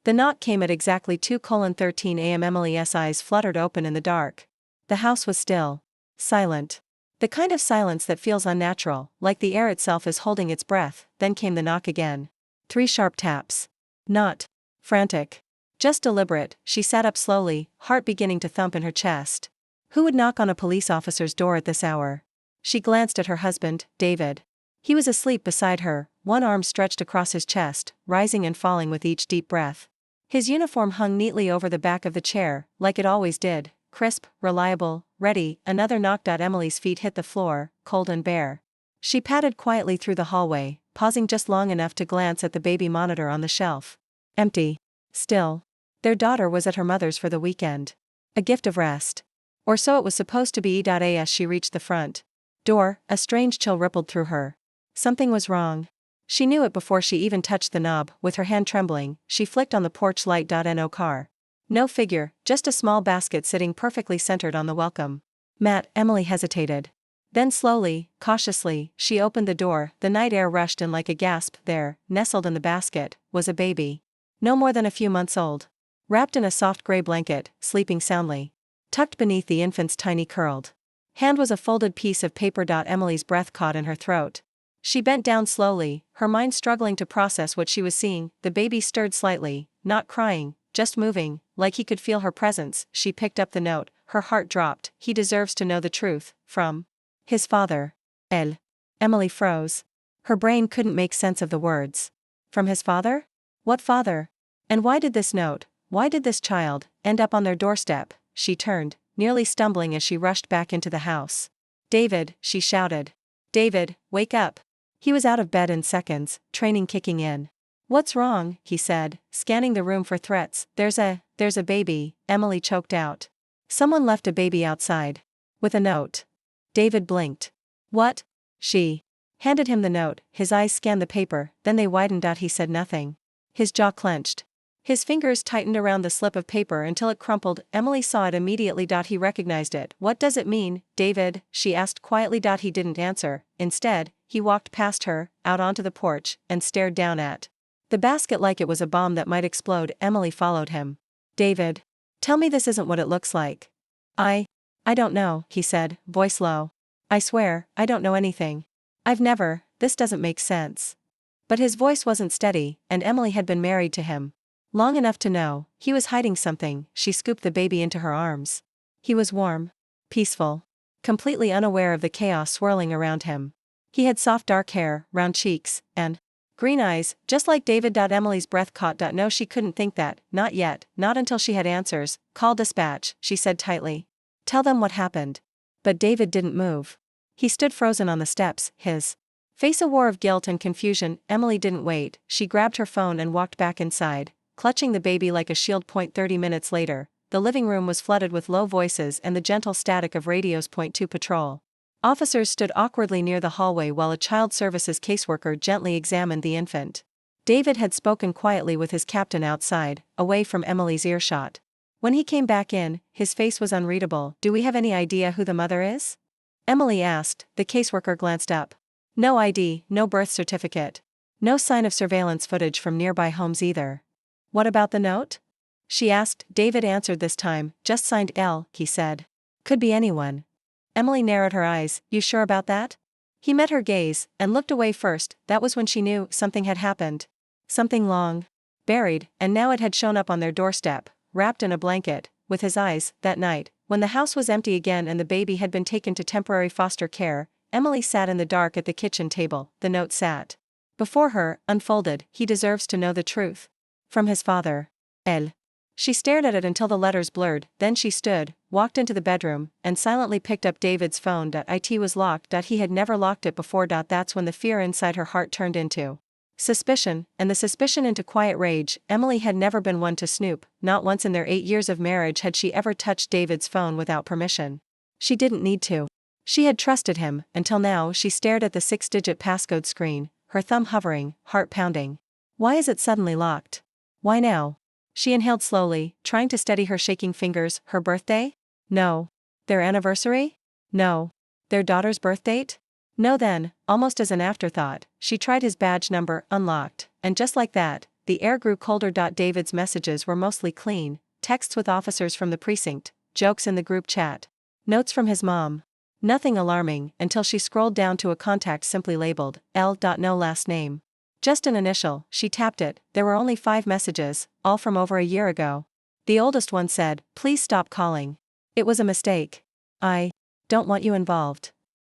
The knock came at exactly 2:13 a.m. Emily's eyes fluttered open in the dark. The house was still. Silent. The kind of silence that feels unnatural, like the air itself is holding its breath. Then came the knock again. 3 sharp taps. Not frantic. Just deliberate. She sat up slowly, heart beginning to thump in her chest. Who would knock on a police officer's door at this hour? She glanced at her husband, David. He was asleep beside her, one arm stretched across his chest, rising and falling with each deep breath. His uniform hung neatly over the back of the chair, like it always did, crisp, reliable, ready. Another knock. Emily's feet hit the floor, cold and bare. She padded quietly through the hallway, pausing just long enough to glance at the baby monitor on the shelf. Empty. Still. Their daughter was at her mother's for the weekend. A gift of rest. Or so it was supposed to be. As she reached the front door, a strange chill rippled through her. Something was wrong. She knew it before she even touched the knob. With her hand trembling, she flicked on the porch light. No car. No figure, just a small basket sitting perfectly centered on the welcome mat. Emily hesitated. Then slowly, cautiously, she opened the door. The night air rushed in like a gasp. There, nestled in the basket, was a baby. No more than a few months old. Wrapped in a soft gray blanket, sleeping soundly. Tucked beneath the infant's tiny curled hand was a folded piece of paper. Emily's breath caught in her throat. She bent down slowly, her mind struggling to process what she was seeing. The baby stirred slightly, not crying, just moving, like he could feel her presence. She picked up the note, her heart dropped. He deserves to know the truth. From his father. Emily froze. Her brain couldn't make sense of the words. From his father? What father? And why did this note, why did this child, end up on their doorstep? She turned, nearly stumbling as she rushed back into the house. David, she shouted. David, wake up. He was out of bed in seconds, training kicking in. What's wrong? He said, scanning the room for threats. There's a baby, Emily choked out. Someone left a baby outside. With a note. David blinked. What? She handed him the note. His eyes scanned the paper, then they widened. He said nothing. His jaw clenched. His fingers tightened around the slip of paper until it crumpled. Emily saw it immediately. He recognized it. What does it mean, David? She asked quietly. He didn't answer. Instead, he walked past her, out onto the porch, and stared down at the basket like it was a bomb that might explode. Emily followed him. David. Tell me this isn't what it looks like. I don't know, he said, voice low. I swear, I don't know anything. This doesn't make sense. But his voice wasn't steady, and Emily had been married to him long enough to know he was hiding something. She scooped the baby into her arms. He was warm, peaceful, completely unaware of the chaos swirling around him. He had soft dark hair, round cheeks, and green eyes, just like David. Emily's breath caught. No, she couldn't think that, not yet, not until she had answers. Call dispatch, she said tightly. Tell them what happened. But David didn't move. He stood frozen on the steps, his face a war of guilt and confusion. Emily didn't wait. She grabbed her phone and walked back inside, clutching the baby like a shield. 30 minutes later, the living room was flooded with low voices and the gentle static of radios. .2 Patrol officers stood awkwardly near the hallway while a child services caseworker gently examined the infant. David had spoken quietly with his captain outside, away from Emily's earshot. When he came back in, his face was unreadable. Do we have any idea who the mother is? Emily asked. The caseworker glanced up. No ID, no birth certificate. No sign of surveillance footage from nearby homes either. What about the note? She asked. David answered this time. Just signed L, he said. Could be anyone. Emily narrowed her eyes. You sure about that? He met her gaze, and looked away first. That was when she knew something had happened. Something long buried, and now it had shown up on their doorstep, wrapped in a blanket. With his eyes, that night, when the house was empty again and the baby had been taken to temporary foster care, Emily sat in the dark at the kitchen table. The note sat before her, unfolded. He deserves to know the truth. From his father. She stared at it until the letters blurred, then she stood, walked into the bedroom, and silently picked up David's phone. It was locked. He had never locked it before. That's when the fear inside her heart turned into suspicion, and the suspicion into quiet rage. Emily had never been one to snoop. Not once in their 8 years of marriage had she ever touched David's phone without permission. She didn't need to. She had trusted him, until now. She stared at the 6-digit passcode screen, her thumb hovering, heart pounding. Why is it suddenly locked? Why now? She inhaled slowly, trying to steady her shaking fingers. Her birthday? No. Their anniversary? No. Their daughter's birth date? No. Then, almost as an afterthought, she tried his badge number, unlocked, and just like that, the air grew colder. David's messages were mostly clean, texts with officers from the precinct, jokes in the group chat, notes from his mom. Nothing alarming until she scrolled down to a contact simply labeled L. No last name. Just an initial. She tapped it. There were only 5 messages, all from over a year ago. The oldest one said, "Please stop calling. It was a mistake. I don't want you involved."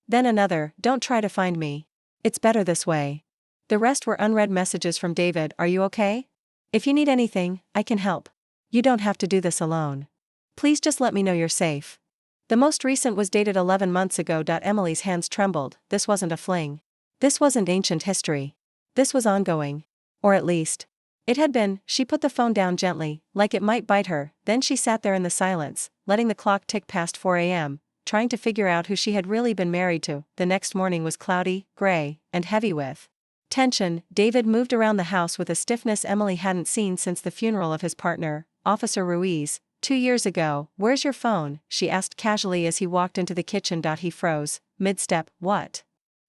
Then another, "Don't try to find me. It's better this way." The rest were unread messages from David. "Are you okay? If you need anything, I can help. You don't have to do this alone. Please just let me know you're safe." The most recent was dated 11 months ago. Emily's hands trembled. This wasn't a fling. This wasn't ancient history. This was ongoing. Or at least, it had been. She put the phone down gently, like it might bite her, then she sat there in the silence, letting the clock tick past 4 a.m., trying to figure out who she had really been married to. The next morning was cloudy, gray, and heavy with tension. David moved around the house with a stiffness Emily hadn't seen since the funeral of his partner, Officer Ruiz, 2 years ago. "Where's your phone?" she asked casually as he walked into the kitchen. He froze, mid-step. "What?"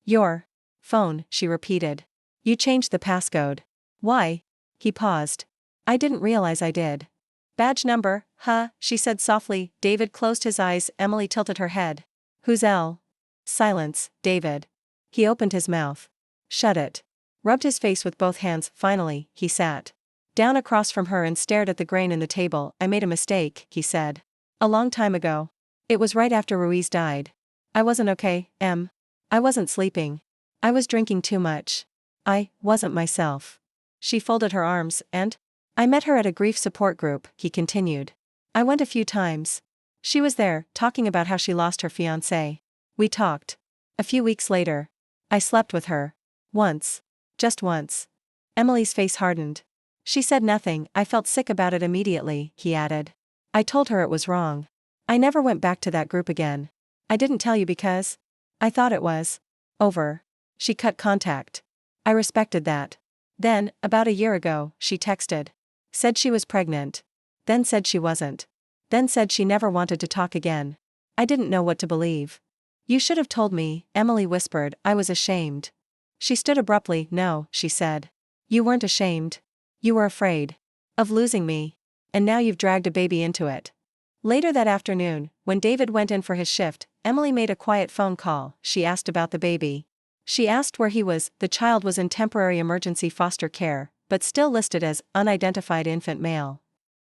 "Your phone," she repeated. "You changed the passcode." "Why?" He paused. "I didn't realize I did." "Badge number, huh?" she said softly. David closed his eyes. Emily tilted her head. "Who's L?" Silence. "David." He opened his mouth. "Shut it." Rubbed his face with both hands. Finally, he sat down across from her and stared at the grain in the table. "I made a mistake," he said. "A long time ago. It was right after Ruiz died. I wasn't okay, Em. I wasn't sleeping. I was drinking too much. I wasn't myself." She folded her arms. "And I met her at a grief support group," he continued. "I went a few times. She was there, talking about how she lost her fiancé. We talked. A few weeks later. I slept with her. Once. Just once." Emily's face hardened. She said nothing. "I felt sick about it immediately," he added. "I told her it was wrong. I never went back to that group again. I didn't tell you because I thought it was over." She cut contact. "I respected that. Then, about a year ago, she texted. Said she was pregnant. Then said she wasn't. Then said she never wanted to talk again. I didn't know what to believe." "You should have told me," Emily whispered. "I was ashamed." She stood abruptly. "No," she said. "You weren't ashamed. You were afraid of losing me. And now you've dragged a baby into it." Later that afternoon, when David went in for his shift, Emily made a quiet phone call. She asked about the baby. She asked where he was. The child was in temporary emergency foster care, but still listed as unidentified infant male.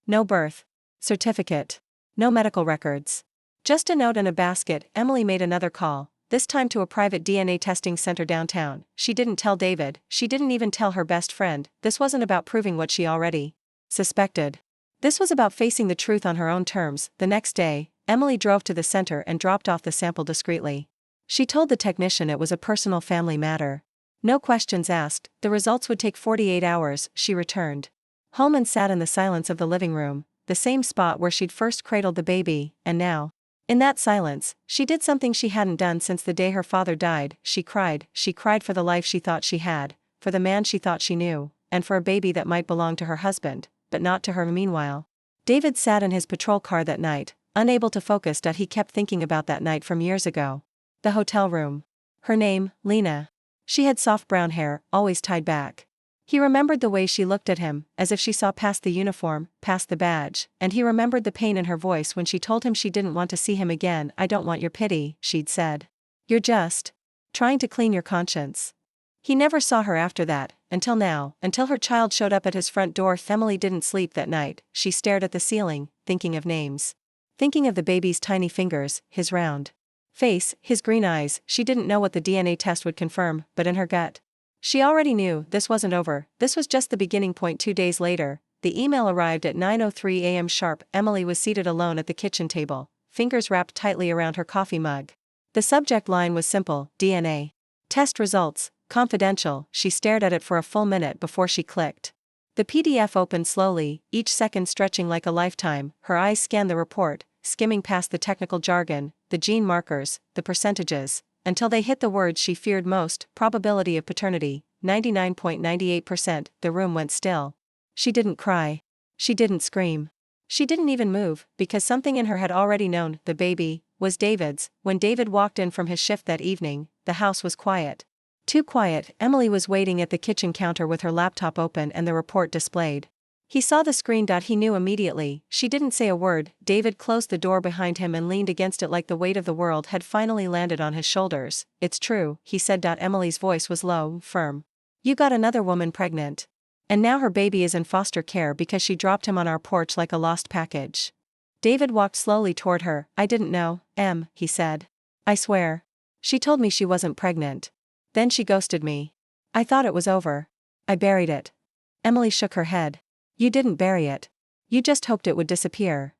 No birth certificate. No medical records. Just a note and a basket. Emily made another call, this time to a private DNA testing center downtown. She didn't tell David. She didn't even tell her best friend. This wasn't about proving what she already suspected. This was about facing the truth on her own terms. The next day, Emily drove to the center and dropped off the sample discreetly. She told the technician it was a personal family matter. No questions asked. The results would take 48 hours. She returned home and sat in the silence of the living room, the same spot where she'd first cradled the baby, and now, in that silence, she did something she hadn't done since the day her father died. She cried. She cried for the life she thought she had, for the man she thought she knew, and for a baby that might belong to her husband, but not to her. Meanwhile, David sat in his patrol car that night, unable to focus. He kept thinking about that night from years ago. The hotel room. Her name, Lena. She had soft brown hair, always tied back. He remembered the way she looked at him, as if she saw past the uniform, past the badge, and he remembered the pain in her voice when she told him she didn't want to see him again. "I don't want your pity," she'd said. "You're just trying to clean your conscience." He never saw her after that, until now, until her child showed up at his front door. Emily didn't sleep that night. She stared at the ceiling, thinking of names. Thinking of the baby's tiny fingers, his round face, his green eyes. She didn't know what the DNA test would confirm, but in her gut, she already knew this wasn't over. This was just the beginning point. 2 days later, the email arrived at 9:03 a.m. sharp. Emily was seated alone at the kitchen table, fingers wrapped tightly around her coffee mug. The subject line was simple: DNA test results, confidential. She stared at it for a full minute before she clicked. The PDF opened slowly, each second stretching like a lifetime. Her eyes scanned the report, skimming past the technical jargon, the gene markers, the percentages, until they hit the words she feared most: probability of paternity, 99.98%. The room went still. She didn't cry. She didn't scream. She didn't even move, because something in her had already known. The baby was David's. When David walked in from his shift that evening, the house was quiet. Too quiet. Emily was waiting at the kitchen counter with her laptop open and the report displayed. He saw the screen. He knew immediately. She didn't say a word. David closed the door behind him and leaned against it like the weight of the world had finally landed on his shoulders. It's true, he said. Emily's voice was low, firm. You got another woman pregnant. And now her baby is in foster care because she dropped him on our porch like a lost package. David walked slowly toward her. I didn't know, he said. I swear. She told me she wasn't pregnant. Then she ghosted me. I thought it was over. I buried it. Emily shook her head. You didn't bury it. You just hoped it would disappear.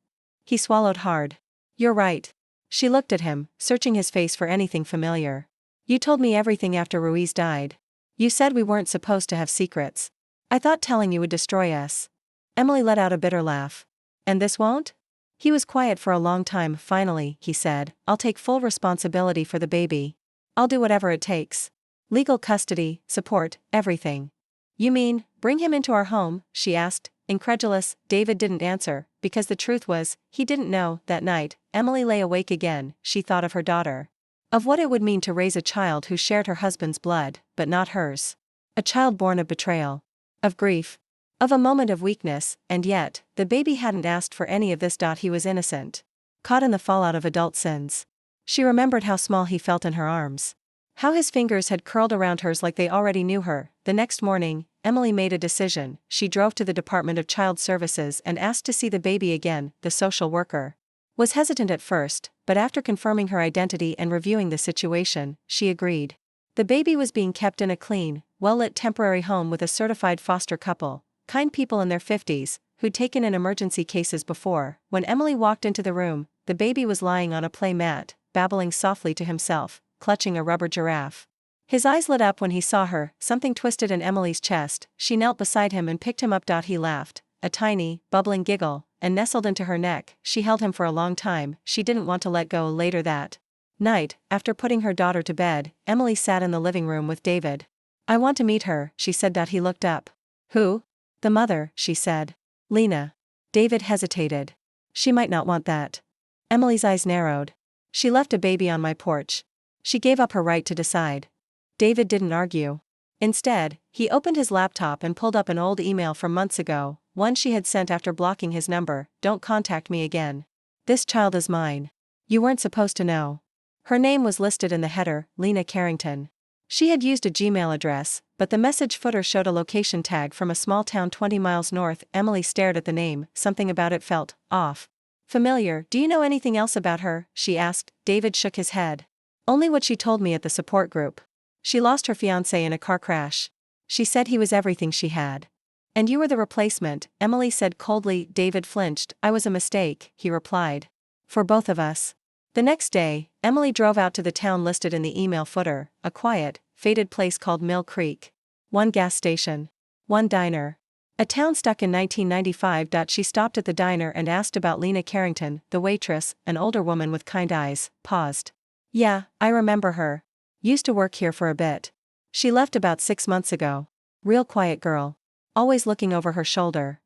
He swallowed hard. You're right. She looked at him, searching his face for anything familiar. You told me everything after Ruiz died. You said we weren't supposed to have secrets. I thought telling you would destroy us. Emily let out a bitter laugh. And this won't? He was quiet for a long time. Finally, he said, I'll take full responsibility for the baby. I'll do whatever it takes. Legal custody, support, everything. You mean, bring him into our home? She asked, incredulous. David didn't answer, because the truth was, he didn't know. That night, Emily lay awake again. She thought of her daughter. Of what it would mean to raise a child who shared her husband's blood, but not hers. A child born of betrayal. Of grief. Of a moment of weakness, and yet, the baby hadn't asked for any of this. He was innocent. Caught in the fallout of adult sins. She remembered how small he felt in her arms. How his fingers had curled around hers like they already knew her. The next morning, Emily made a decision. She drove to the Department of Child Services and asked to see the baby again. The social worker was hesitant at first, but after confirming her identity and reviewing the situation, she agreed. The baby was being kept in a clean, well-lit temporary home with a certified foster couple, kind people in their 50s, who'd taken in emergency cases before. When Emily walked into the room, the baby was lying on a play mat, babbling softly to himself, clutching a rubber giraffe. His eyes lit up when he saw her. Something twisted in Emily's chest. She knelt beside him and picked him up. He laughed, a tiny, bubbling giggle, and nestled into her neck. She held him for a long time. She didn't want to let go. Later that night, after putting her daughter to bed, Emily sat in the living room with David. I want to meet her, she said. He looked up. Who? The mother, she said. Lena. David hesitated. She might not want that. Emily's eyes narrowed. She left a baby on my porch. She gave up her right to decide. David didn't argue. Instead, he opened his laptop and pulled up an old email from months ago, one she had sent after blocking his number. Don't contact me again. This child is mine. You weren't supposed to know. Her name was listed in the header, Lena Carrington. She had used a Gmail address, but the message footer showed a location tag from a small town 20 miles north. Emily stared at the name. Something about it felt off. Familiar. Do you know anything else about her? She asked. David shook his head. Only what she told me at the support group. She lost her fiancé in a car crash. She said he was everything she had. And you were the replacement, Emily said coldly. David flinched. I was a mistake, he replied. For both of us. The next day, Emily drove out to the town listed in the email footer, a quiet, faded place called Mill Creek. One gas station. One diner. A town stuck in 1995. She stopped at the diner and asked about Lena Carrington. The waitress, an older woman with kind eyes, paused. Yeah, I remember her. Used to work here for a bit. She left about 6 months ago. Real quiet girl. Always looking over her shoulder.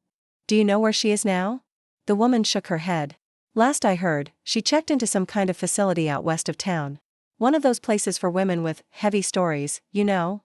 Do you know where she is now? The woman shook her head. Last I heard, she checked into some kind of facility out west of town. One of those places for women with heavy stories, you know?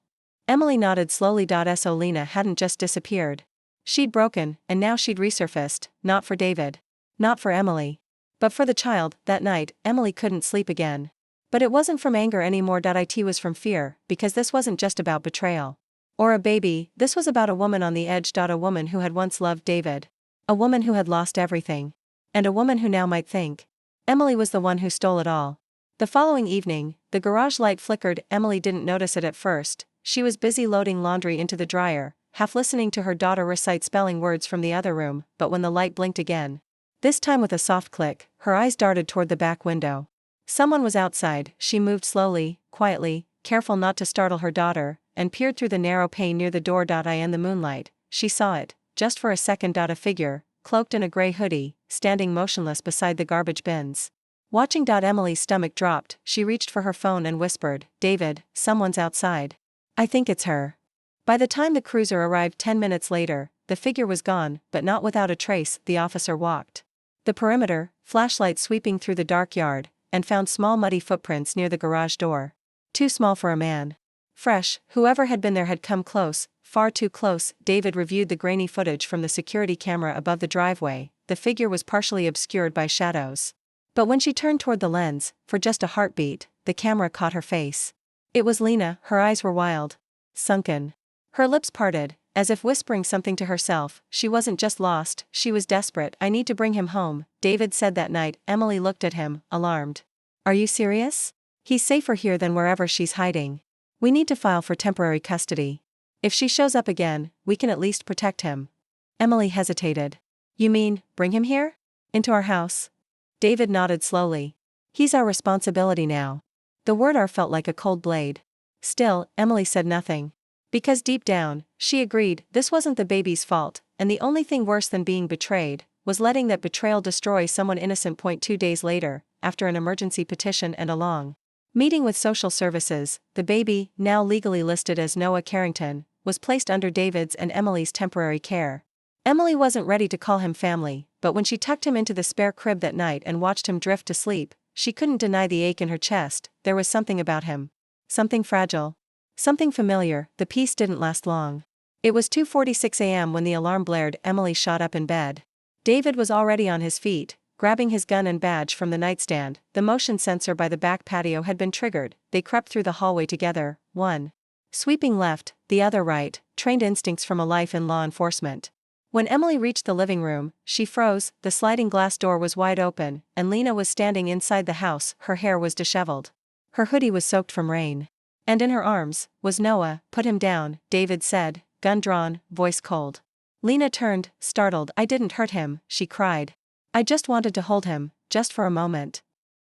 Emily nodded slowly. So Lena hadn't just disappeared. She'd broken, and now she'd resurfaced, not for David. Not for Emily. But for the child. That night, Emily couldn't sleep again. But it wasn't from anger anymore. It was from fear, because this wasn't just about betrayal. Or a baby, this was about a woman on the edge. A woman who had once loved David. A woman who had lost everything. And a woman who now might think Emily was the one who stole it all. The following evening, the garage light flickered. Emily didn't notice it at first. She was busy loading laundry into the dryer, half listening to her daughter recite spelling words from the other room. But when the light blinked again, this time with a soft click, her eyes darted toward the back window. Someone was outside. She moved slowly, quietly, careful not to startle her daughter, and peered through the narrow pane near the door. In the moonlight, she saw it, just for a second. A figure, cloaked in a gray hoodie, standing motionless beside the garbage bins. Watching. Emily's stomach dropped. She reached for her phone and whispered, David, someone's outside. I think it's her. By the time the cruiser arrived 10 minutes later, the figure was gone, but not without a trace. The officer walked the perimeter, flashlight sweeping through the dark yard, and found small muddy footprints near the garage door. Too small for a man. Fresh, whoever had been there had come close, far too close. David reviewed the grainy footage from the security camera above the driveway. The figure was partially obscured by shadows. But when she turned toward the lens, for just a heartbeat, the camera caught her face. It was Lena. Her eyes were wild. Sunken. Her lips parted, as if whispering something to herself. She wasn't just lost, she was desperate. I need to bring him home, David said that night. Emily looked at him, alarmed. Are you serious? He's safer here than wherever she's hiding. We need to file for temporary custody. If she shows up again, we can at least protect him. Emily hesitated. You mean, bring him here? Into our house? David nodded slowly. He's our responsibility now. The word "our" felt like a cold blade. Still, Emily said nothing. Because deep down, she agreed, this wasn't the baby's fault, and the only thing worse than being betrayed was letting that betrayal destroy someone innocent. 2 days later, after an emergency petition and a long meeting with social services, the baby, now legally listed as Noah Carrington, was placed under David's and Emily's temporary care. Emily wasn't ready to call him family, but when she tucked him into the spare crib that night and watched him drift to sleep, she couldn't deny the ache in her chest. There was something about him. Something fragile. Something familiar. The peace didn't last long. It was 2:46 a.m. when the alarm blared. Emily shot up in bed. David was already on his feet, grabbing his gun and badge from the nightstand. The motion sensor by the back patio had been triggered. They crept through the hallway together, one sweeping left, the other right, trained instincts from a life in law enforcement. When Emily reached the living room, she froze. The sliding glass door was wide open, and Lena was standing inside the house. Her hair was disheveled. Her hoodie was soaked from rain. And in her arms was Noah. Put him down, David said, gun drawn, voice cold. Lena turned, startled. I didn't hurt him, she cried. I just wanted to hold him, just for a moment.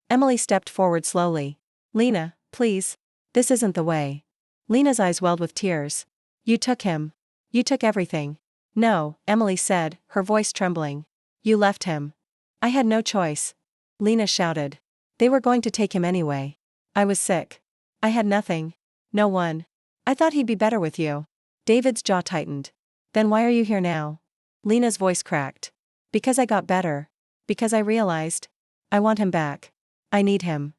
Emily stepped forward slowly. Lena, please. This isn't the way. Lena's eyes welled with tears. You took him. You took everything. No, Emily said, her voice trembling. You left him. I had no choice. Lena shouted. They were going to take him anyway. I was sick. I had nothing. No one. I thought he'd be better with you. David's jaw tightened. Then why are you here now? Lena's voice cracked. Because I got better. Because I realized. I want him back. I need him.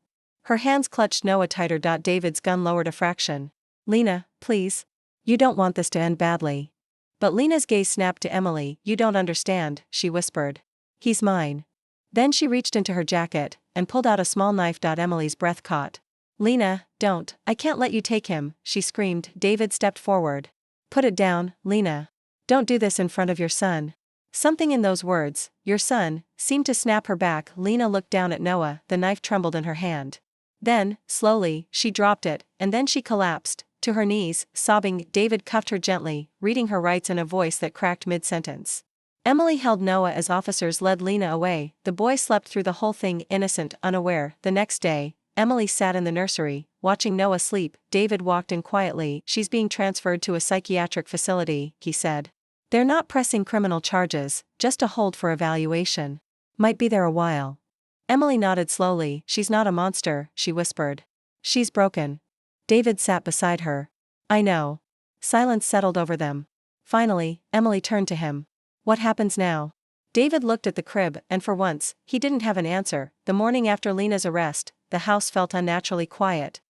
Her hands clutched Noah tighter. David's gun lowered a fraction. Lena, please. You don't want this to end badly. But Lena's gaze snapped to Emily. You don't understand, she whispered. He's mine. Then she reached into her jacket and pulled out a small knife. Emily's breath caught. Lena, don't. I can't let you take him, she screamed. David stepped forward. Put it down, Lena. Don't do this in front of your son. Something in those words, your son, seemed to snap her back. Lena looked down at Noah. The knife trembled in her hand. Then, slowly, she dropped it, and then she collapsed to her knees, sobbing. David cuffed her gently, reading her rights in a voice that cracked mid-sentence. Emily held Noah as officers led Lena away. The boy slept through the whole thing, innocent, unaware. The next day, Emily sat in the nursery, watching Noah sleep. David walked in quietly. She's being transferred to a psychiatric facility, he said. They're not pressing criminal charges, just a hold for evaluation. Might be there a while. Emily nodded slowly. She's not a monster, she whispered. She's broken. David sat beside her. I know. Silence settled over them. Finally, Emily turned to him. What happens now? David looked at the crib, and for once, he didn't have an answer. The morning after Lena's arrest, the house felt unnaturally quiet.